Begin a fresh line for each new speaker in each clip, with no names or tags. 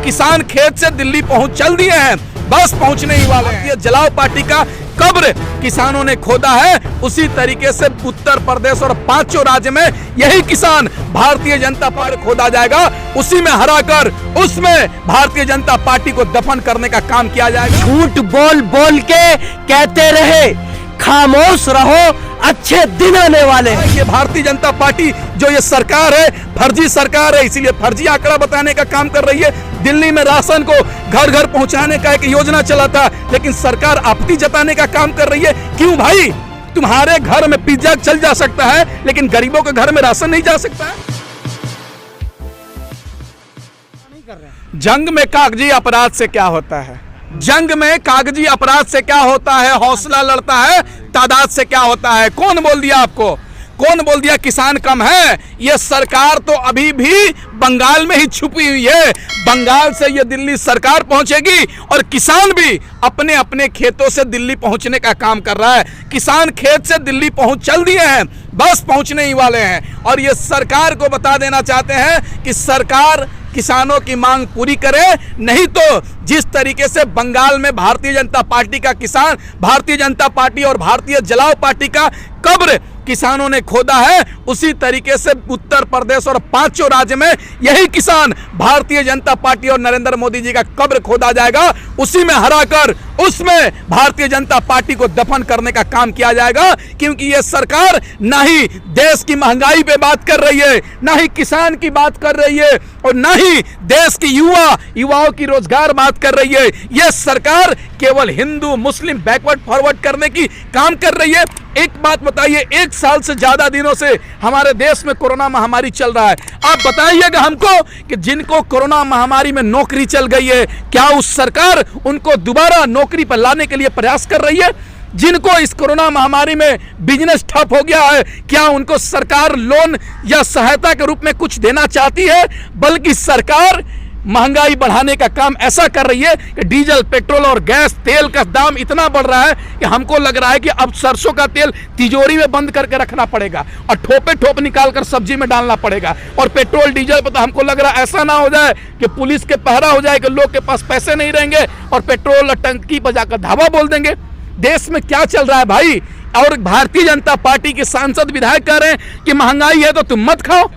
किसान खेत से दिल्ली चल दिए हैं, बस पहुंचने ही वाले हैं। ये जलाओ पार्टी का कब्र किसानों ने खोदा है, उसी तरीके से उत्तर प्रदेश और 5 राज्य में यही किसान भारतीय जनता पार्टी खोदा जाएगा, उसी में हराकर उसमें भारतीय जनता पार्टी को दफन करने का काम किया जाएगा।
झूठ बोल बोल के कहते रहे खामोश रहो, अच्छे दिन आने वाले हैं।
ये भारतीय जनता पार्टी जो ये सरकार है, फर्जी सरकार है, इसीलिए फर्जी आंकड़ा बताने का काम कर रही है। दिल्ली में राशन को घर घर पहुंचाने का एक योजना चला था, लेकिन सरकार आपत्ति जताने का काम कर रही है। क्यों भाई? तुम्हारे घर में पिज्जा चल जा सकता है, लेकिन गरीबों के घर में राशन नहीं जा सकता है। जंग में कागजी अपराध से क्या होता है? जंग में कागजी अपराध से क्या होता है? हौसला लड़ता है, तादाद से क्या होता है? कौन बोल दिया आपको? कौन बोल दिया किसान कम है? ये सरकार तो अभी भी बंगाल में ही छुपी हुई है। बंगाल से ये दिल्ली सरकार पहुंचेगी और किसान भी अपने अपने खेतों से दिल्ली पहुंचने का काम कर रहा है। किसान खेत से दिल्ली चल दिए हैं, बस पहुंचने ही वाले हैं। और ये सरकार को बता देना चाहते हैं कि सरकार किसानों की मांग पूरी करे, नहीं तो जिस तरीके से बंगाल में भारतीय जनता पार्टी का किसान, भारतीय जनता पार्टी और भारतीय जलाओ पार्टी का कब्र किसानों ने खोदा है, उसी तरीके से उत्तर प्रदेश और 5 राज्य में यही किसान भारतीय जनता पार्टी और नरेंद्र मोदी जी का कब्र खोदा जाएगा, उसी में हराकर उसमें भारतीय जनता पार्टी को दफन करने का काम किया जाएगा। क्योंकि ये सरकार ना ही देश की महंगाई पे बात कर रही है, ना ही किसान की बात कर रही है, और ना ही देश की युवाओं की रोजगार बात कर रही है। यह सरकार केवल हिंदू मुस्लिम बैकवर्ड फॉरवर्ड करने की काम कर रही है। एक बात बताइए, 1 साल से ज्यादा दिनों से हमारे देश में कोरोना महामारी चल रहा है। आप बताइएगा हमको कि जिनको कोरोना महामारी में नौकरी चल गई है, क्या उस सरकार उनको दोबारा नौकरी पर लाने के लिए प्रयास कर रही है? जिनको इस कोरोना महामारी में बिजनेस ठप हो गया है, क्या उनको सरकार लोन या सहायता के रूप में कुछ देना चाहती है? बल्कि सरकार महंगाई बढ़ाने का काम ऐसा कर रही है कि डीजल, पेट्रोल और गैस तेल का दाम इतना बढ़ रहा है कि हमको लग रहा है कि अब सरसों का तेल तिजोरी में बंद करके रखना पड़ेगा और ठोप निकाल कर सब्जी में डालना पड़ेगा। और पेट्रोल डीजल पर तो हमको लग रहा है ऐसा ना हो जाए कि पुलिस के पहरा हो जाए कि लोग के पास पैसे नहीं रहेंगे और पेट्रोल टंकी पर जाकर धावा बोल देंगे। देश में क्या चल रहा है भाई? और भारतीय जनता पार्टी के सांसद विधायक कह रहे हैं कि महंगाई है तो तुम मत खाओ।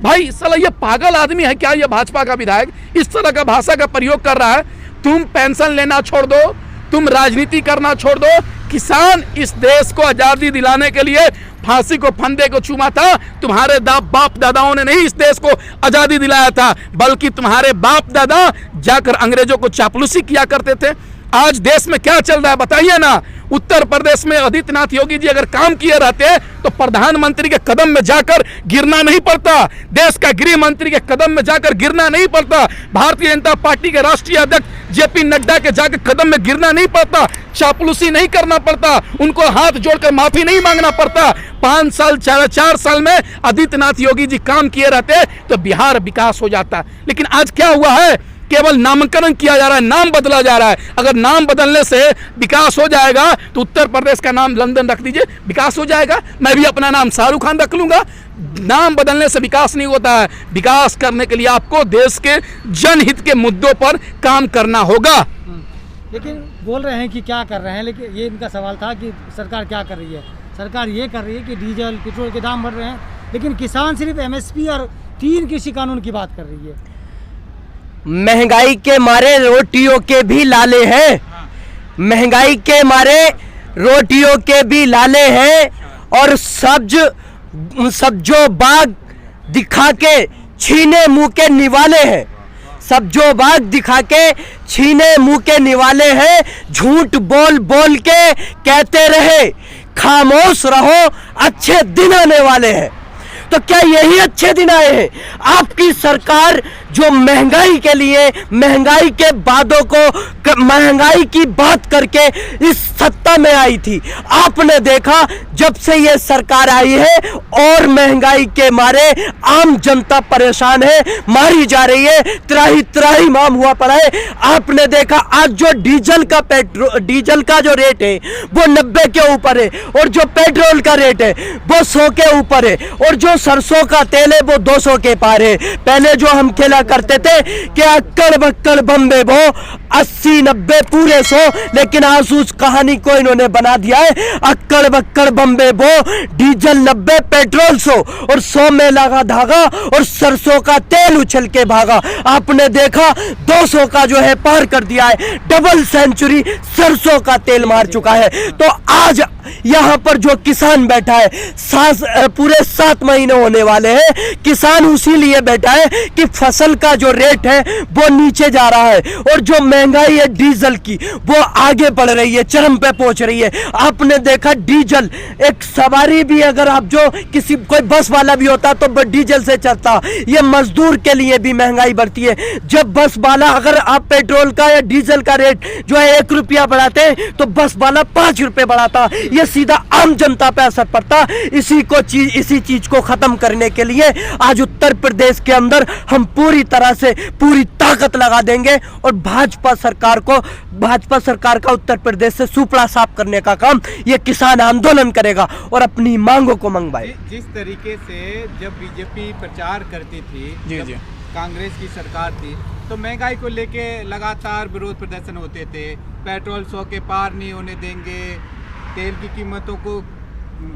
भाई साला ये पागल आदमी है क्या? ये भाजपा का विधायक इस तरह का भाषा का प्रयोग कर रहा है। तुम पेंशन लेना छोड़ दो, तुम राजनीति करना छोड़ दो। किसान इस देश को आजादी दिलाने के लिए फांसी को फंदे को चूमा था। तुम्हारे बाप दादाओं ने नहीं इस देश को आजादी दिलाया था, बल्कि तुम्हारे बाप दादा जाकर अंग्रेजों को चापलूसी किया करते थे। आज देश में क्या चल रहा है बताइए ना। उत्तर प्रदेश में आदित्यनाथ योगी जी अगर काम किए रहते तो प्रधानमंत्री के कदम में जाकर गिरना नहीं पड़ता, देश का गृह मंत्री के कदम में जाकर गिरना नहीं पड़ता, भारतीय जनता पार्टी के राष्ट्रीय अध्यक्ष जेपी नड्डा के जाकर कदम में गिरना नहीं पड़ता, चापलूसी नहीं करना पड़ता, उनको हाथ जोड़कर माफी नहीं मांगना पड़ता। 5 साल 4 साल में आदित्यनाथ योगी जी काम किए रहते तो बिहार विकास हो जाता। लेकिन आज क्या हुआ है? केवल नामकरण किया जा रहा है, नाम बदला जा रहा है। अगर नाम बदलने से विकास हो जाएगा तो उत्तर प्रदेश का नाम लंदन रख दीजिए, विकास हो जाएगा। मैं भी अपना नाम शाहरुख खान रख लूंगा। नाम बदलने से विकास नहीं होता है। विकास करने के लिए आपको देश के जनहित के मुद्दों पर काम करना होगा।
लेकिन बोल रहे हैं कि क्या कर रहे हैं, लेकिन ये इनका सवाल था कि सरकार क्या कर रही है। सरकार ये कर रही है कि डीजल पेट्रोल के दाम बढ़ रहे हैं, लेकिन किसान सिर्फ MSP और 3 कृषि कानून की बात कर रही है।
महंगाई के मारे रोटियों के भी लाले हैं, महंगाई के मारे रोटियों के भी लाले हैं। और सब्जो बाग दिखा के छीने मुंह के निवाले हैं, सब्जो बाग दिखा के छीने मुंह के निवाले हैं। झूठ बोल बोल के कहते रहे खामोश रहो, अच्छे दिन आने वाले हैं। तो क्या यही अच्छे दिन आए हैं? आपकी सरकार जो महंगाई के लिए, महंगाई के वादों को, महंगाई की बात करके इस सत्ता में आई थी, आपने देखा जब से ये सरकार आई है और महंगाई के मारे आम जनता परेशान है, मारी जा रही है, त्राही माम हुआ पड़ा है। आपने देखा आज जो डीजल का जो रेट है वो 90 के ऊपर है, और जो पेट्रोल का रेट है वो 100 के ऊपर है, और जो सरसों का तेल है वो 200 के पार है। पहले जो हम खेला करते थे कि अक्कड़ बक्कड़ बम्बे बो 80-90 पूरे 100, लेकिन आज उस कहानी को इन्होंने बना दिया है अक्कड़ बक्कड़ बम्बे बो, डीजल 90 पेट्रोल 100 और 100 में लगा धागा और सरसों का तेल उछल के भागा। आपने देखा 200 का जो है पार कर दिया है, डबल सेंचुरी सरसों का तेल मार चुका है। तो आज यहां पर जो किसान बैठा है, पूरे 7 महीने होने वाले हैं, किसान उसी लिए बैठा है कि फसल का जो रेट है वो नीचे जा रहा है और जो महंगाई है डीजल की वो आगे बढ़ रही है, चरम पे पहुंच रही है। आपने देखा डीजल, एक सवारी भी अगर आप जो किसी कोई बस वाला भी होता तो डीजल से चलता, ये मजदूर के लिए भी महंगाई बढ़ती है। जब बस वाला, अगर आप पेट्रोल का या डीजल का रेट जो है 1 रुपया बढ़ाते तो बस वाला 5 रुपए बढ़ाता, ये सीधा आम जनता पे असर पड़ता। इसी चीज को खत्म करने के लिए आज उत्तर प्रदेश के अंदर हम पूरी तरह से पूरी ताकत लगा देंगे और भाजपा सरकार का उत्तर प्रदेश से सुपड़ा साफ करने का काम ये किसान आंदोलन करेगा और अपनी मांगों को मंगवाए।
जिस तरीके से जब बीजेपी प्रचार करती थी, जब कांग्रेस की सरकार थी, तो महंगाई को लेके लगातार विरोध प्रदर्शन होते थे। पेट्रोल 100 के पार नहीं होने देंगे, तेल की कीमतों को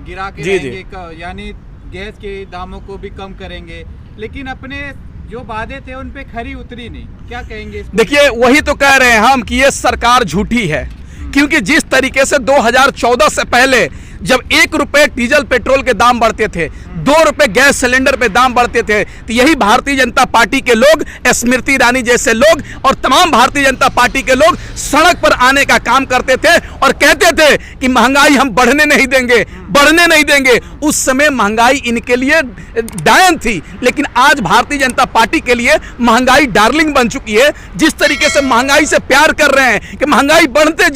गिरा के रहेंगे, यानी गैस के दामों को भी कम करेंगे, लेकिन अपने जो वादे थे उन पे खरी उतरी नहीं। क्या कहेंगे?
देखिए, वही तो कह रहे हैं हम कि ये सरकार झूठी है, क्योंकि जिस तरीके से 2014 से पहले जब 1 रुपए डीजल पेट्रोल के दाम बढ़ते थे, 2 रुपए गैस सिलेंडर पे दाम बढ़ते थे, तो यही भारतीय जनता पार्टी के लोग, स्मृति ईरानी जैसे लोग और तमाम भारतीय जनता पार्टी के लोग सड़क पर आने का काम करते थे और कहते थे कि महंगाई हम बढ़ने नहीं देंगे, बढ़ने नहीं देंगे। उस समय महंगाई इनके लिए डायन थी, लेकिन आज भारतीय जनता पार्टी के लिए महंगाई डार्लिंग बन चुकी है। जिस तरीके से महंगाई से प्यार कर रहे हैं कि महंगाई बढ़ते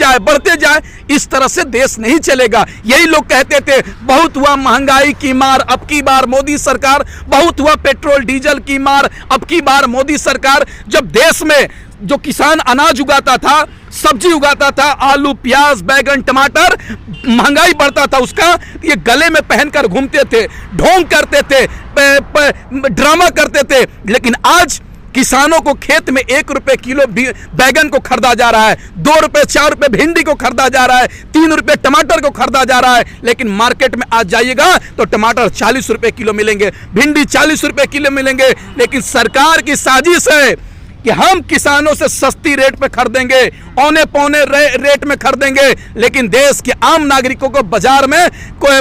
जाए, इस तरह से देश नहीं चलेगा। यही लोग कहते थे बहुत हुआ महंगाई की मार, अब की बार मोदी सरकार, बहुत हुआ पेट्रोल डीजल की मार, अब की बार मोदी सरकार। जब देश में जो किसान अनाज उगाता था, सब्जी उगाता था, आलू प्याज बैगन टमाटर, महंगाई बढ़ता था उसका, ये गले में पहनकर घूमते थे, ढोंग करते थे, ड्रामा करते थे। लेकिन आज किसानों को खेत में 1 रुपए किलो बैगन को खरीदा जा रहा है, 2 रुपए 4 रुपए भिंडी को खरीदा जा रहा है, 3 रुपए टमाटर को खरीदा जा रहा है। लेकिन मार्केट में आज जाइएगा तो टमाटर 40 रुपए किलो मिलेंगे, भिंडी 40 रुपए किलो मिलेंगे। लेकिन सरकार की साजिश है कि हम किसानों से सस्ती रेट पे खरीदेंगे, औने पौने रेट में खरीदेंगे, लेकिन देश के आम नागरिकों को बाजार में कोई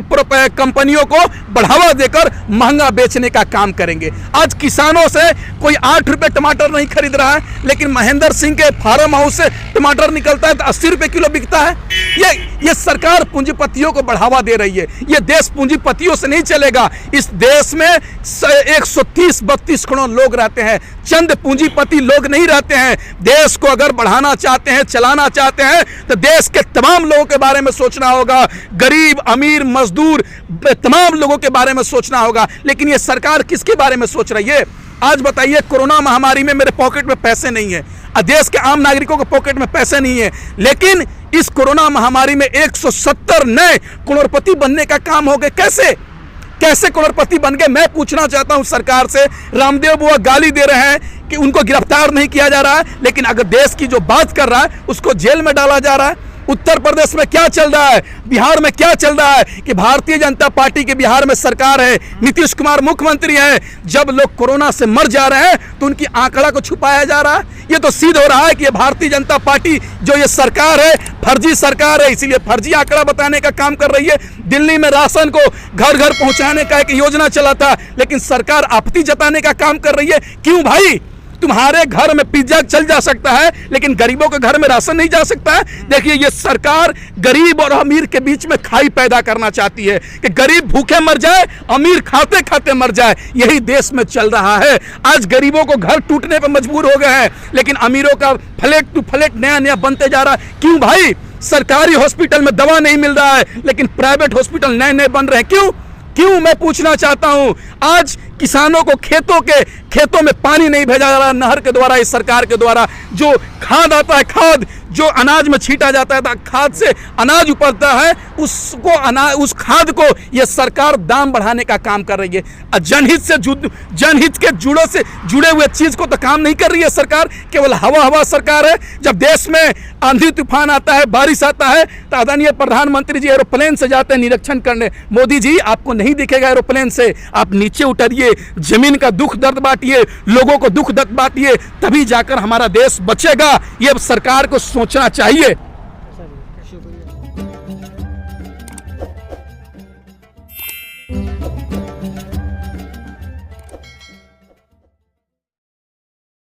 कंपनियों को बढ़ावा देकर महंगा बेचने का काम करेंगे। आज किसानों से कोई 8 रुपए टमाटर नहीं खरीद रहा है, लेकिन महेंद्र सिंह के फार्म हाउस से टमाटर निकलता है तो 80 रुपए किलो बिकता है। ये सरकार पूंजीपतियों को बढ़ावा दे रही है। ये देश पूंजीपतियों से नहीं चलेगा। इस देश में 130-32 करोड़ लोग रहते हैं, चंद पूंजीपति लोग नहीं रहते हैं। देश को अगर बढ़ाना चाहते हैं, चलाना चाहते हैं, तो देश के तमाम लोगों के बारे में सोचना होगा, गरीब अमीर मजदूर तमाम लोगों के बारे में सोचना होगा। लेकिन ये सरकार किसके बारे में सोच रही है? आज बताइए, कोरोना महामारी में मेरे पॉकेट में पैसे नहीं है, देश के आम नागरिकों के पॉकेट में पैसे नहीं है, लेकिन इस कोरोना महामारी में 170 नए करोड़पति बनने का काम हो गए। कैसे करोड़पति बन गए? मैं पूछना चाहता हूं सरकार से। रामदेव बुआ गाली दे रहे हैं कि उनको गिरफ्तार नहीं किया जा रहा है, लेकिन अगर देश की जो बात कर रहा है उसको जेल में डाला जा रहा है। उत्तर प्रदेश में क्या चल रहा है, बिहार में क्या चल रहा है कि भारतीय जनता पार्टी के बिहार में सरकार है, नीतीश कुमार मुख्यमंत्री हैं। जब लोग कोरोना से मर जा रहे हैं तो उनकी आंकड़ा को छुपाया जा रहा है। ये तो सिद्ध हो रहा है कि ये भारतीय जनता पार्टी जो ये सरकार है फर्जी सरकार है, इसीलिए फर्जी आंकड़ा बताने का काम कर रही है। दिल्ली में राशन को घर घर पहुंचाने का एक योजना चला था, लेकिन सरकार आपत्ति जताने का काम कर रही है। क्यों भाई? तुम्हारे घर में पिज्जा चल जा सकता है, लेकिन गरीबों के घर में राशन नहीं जा सकता है। देखिए, ये सरकार गरीब और अमीर के बीच में खाई पैदा करना चाहती है कि गरीब भूखे मर जाए, अमीर खाते खाते मर जाए। यही देश में चल रहा है। आज गरीबों को घर टूटने पर मजबूर हो गए हैं, लेकिन अमीरों का फ्लैट टू फ्लैट नया नया बनते जा रहा है। क्यों भाई? सरकारी हॉस्पिटल में दवा नहीं मिल रहा है, लेकिन प्राइवेट हॉस्पिटल नए नए बन रहे हैं। क्यों मैं पूछना चाहता हूं। आज किसानों को खेतों में पानी नहीं भेजा जा रहा नहर के द्वारा, इस सरकार के द्वारा। जो खाद आता है, खाद जो अनाज में छीटा जाता है, खाद से अनाज उपजता है, उस खाद को ये सरकार दाम बढ़ाने का काम कर रही है। जनहित के जुड़े हुए चीज को तो काम नहीं कर रही है सरकार, केवल हवा सरकार है। जब देश में आंधी तूफान आता है, बारिश आता है, तो आदरणीय प्रधानमंत्री जी एरोप्लेन से जाते हैं निरीक्षण करने। मोदी जी आपको नहीं दिखेगा एरोप्लेन से, आप नीचे उतरिए, जमीन का दुख दर्द बांटिए, लोगों को दुख दर्द बांटिए, तभी जाकर हमारा देश बचेगा। ये सरकार को सोचना चाहिए।